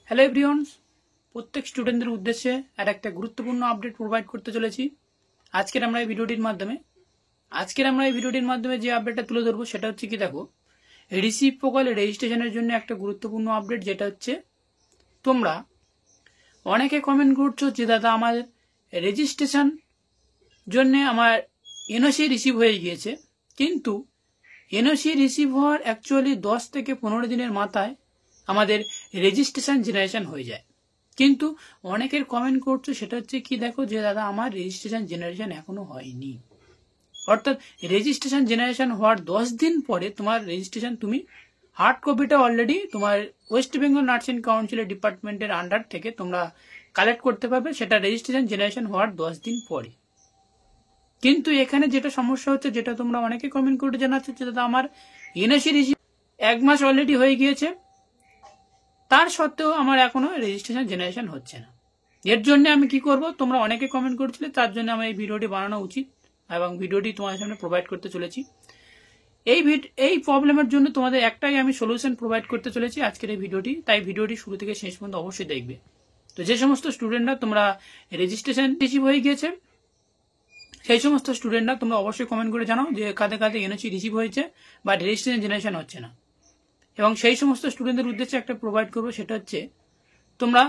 Hello everyone's, প্রত্যেক স্টুডেন্টদের উদ্দেশ্যে আর একটা গুরুত্বপূর্ণ আপডেট প্রোভাইড করতে চলেছি। আজকের আমরা এই ভিডিওটির মাধ্যমে যে আপডেটটা তুলে ধরবো সেটা হচ্ছে কি, দেখো, রিসিভ প্রোফাইল রেজিস্ট্রেশনের জন্য একটা গুরুত্বপূর্ণ আপডেট, যেটা হচ্ছে তোমরা অনেকে কমেন্ট করছো যে দাদা আমার রেজিস্ট্রেশন জন্য আমার এনওসি রিসিভ হয়ে গিয়েছে, কিন্তু এনওসি রিসিভ হওয়ার অ্যাকচুয়ালি 10 থেকে 15 দিনের মাথায় আমাদের রেজিস্ট্রেশন জেনারেশন হয়ে যায়। কিন্তু অনেকের কমেন্ট করছো সেটা হচ্ছে কি, দেখো যে দাদা আমার রেজিস্ট্রেশন জেনারেশন এখনো হয়নি, অর্থাৎ রেজিস্ট্রেশন জেনারেশন হওয়ার 10 দিন পরে তোমার রেজিস্ট্রেশন, তুমি হার্ড কপিটা অলরেডি তোমার ওয়েস্ট বেঙ্গল নার্সিং কাউন্সিলের ডিপার্টমেন্টের আন্ডার থেকে তোমরা কালেক্ট করতে পারবে, সেটা রেজিস্ট্রেশন জেনারেশন হওয়ার 10 দিন পরে। কিন্তু এখানে যেটা সমস্যা হচ্ছে, যেটা তোমরা অনেকে কমেন্ট করে জানাচ্ছ যে দাদা আমার এনওসি রিসিভ 1 মাস অলরেডি হয়ে গিয়েছে, তার সত্ত্বেও আমার এখনো রেজিস্ট্রেশন জেনারেশন হচ্ছে না। এর জন্য আমি কি করব, তোমরা অনেকে কমেন্ট করছিলে, তার জন্য আমার এই ভিডিওটি বানানো উচিত এবং ভিডিওটি তোমাদের সামনে প্রোভাইড করতে চলেছি। এই প্রবলেমের জন্য তোমাদের একটাই আমি সলিউশন প্রোভাইড করতে চলেছি আজকের এই ভিডিওটি, তাই ভিডিওটি শুরু থেকে শেষ পর্যন্ত অবশ্যই দেখবে। তো যে সমস্ত স্টুডেন্টরা তোমরা রেজিস্ট্রেশন রিসিভ হয়ে গিয়েছে, সেই সমস্ত স্টুডেন্টরা তোমরা অবশ্যই কমেন্ট করে জানাও যে কাদের কাদের এনওসি রিসিভ হয়েছে বা রেজিস্ট্রেশন জেনারেশন হচ্ছে না। এবং সেই সমস্ত স্টুডেন্টদের উদ্দেশ্যে একটা প্রোভাইড করবো, সেটা হচ্ছে তোমরা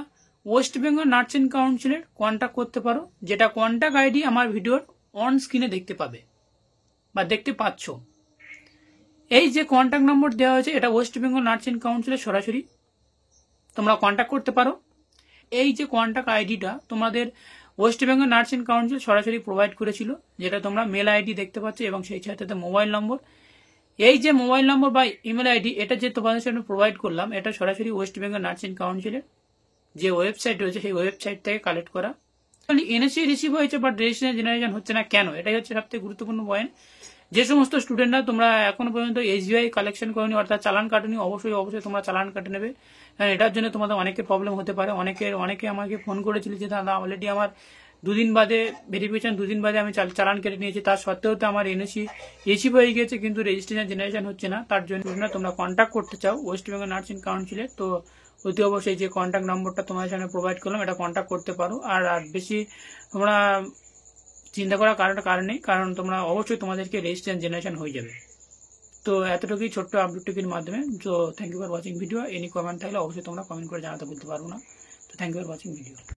ওয়েস্ট বেঙ্গল নার্সিং কাউন্সিলের কন্ট্যাক্ট করতে পারো, যেটা কন্ট্যাক্ট আইডি আমার ভিডিওর অন স্ক্রিনে দেখতে পাবে বা দেখতে পাচ্ছ। এই যে কন্ট্যাক্ট নম্বর দেওয়া হয়েছে, এটা ওয়েস্ট বেঙ্গল নার্সিং কাউন্সিলের সরাসরি তোমরা কন্ট্যাক্ট করতে পারো। এই যে কন্ট্যাক্ট আইডিটা তোমাদের ওয়েস্ট বেঙ্গল নার্সিং কাউন্সিল সরাসরি প্রোভাইড করেছিল, যেটা তোমরা মেল আইডি দেখতে পাচ্ছ এবং সেই সাথে মোবাইল নম্বর। এই যে মোবাইল নম্বর বা ইমেল আইডি, এটা যে তোমাদের সামনে প্রোভাইড করলাম, এটা সরাসরি ওয়েস্ট বেঙ্গল নার্সিং কাউন্সিলের যে ওয়েবসাইট রয়েছে সেই ওয়েবসাইট থেকে কালেক্ট করা। এনওসি রিসিভ হয়েছে বাট রেজিস্ট্রেশন জেনারেশন হচ্ছে না কেন, এটাই হচ্ছে সবথেকে গুরুত্বপূর্ণ পয়েন্ট। যে সমস্ত স্টুডেন্টরা তোমরা এখনো পর্যন্ত এসবিআই কালেকশন করেনি, অর্থাৎ চালান কাটেনি, অবশ্যই তোমরা চালান কাটে নেবে, কারণ এটার জন্য তোমাদের অনেকের প্রবলেম হতে পারে। অনেকে আমাকে ফোন করেছিল যে দাদা অলরেডি আমার 2 দিন বাদে ভেরিফিকেশন, 2 দিন বাদে আমি চালান কেটে নিয়েছি, তার সত্ত্বেও তো আমার এনওসি রিসিভ হয়ে গিয়েছে কিন্তু রেজিস্ট্রেশন জেনারেশন হচ্ছে না। তার জন্য তোমরা কন্ট্যাক্ট করতে চাও ওয়েস্ট বেঙ্গল নার্সিং কাউন্সিলের, তো অতি অবশ্যই যে কন্ট্যাক্ট নম্বরটা তোমাদের সামনে প্রোভাইড করলাম, এটা কন্ট্যাক্ট করতে পারো। আর বেশি তোমরা চিন্তা করার কারণ নেই, কারণ তোমরা অবশ্যই তোমাদেরকে রেজিস্ট্রেশন জেনারেশন হয়ে যাবে। তো এতটুকুই ছোট্ট আপডেটটির মাধ্যমে। তো thank you for watching video. Any comment থাকলে অবশ্যই তোমরা কমেন্ট করে জানাতে বলতে পারবো না। তো thank you for watching video.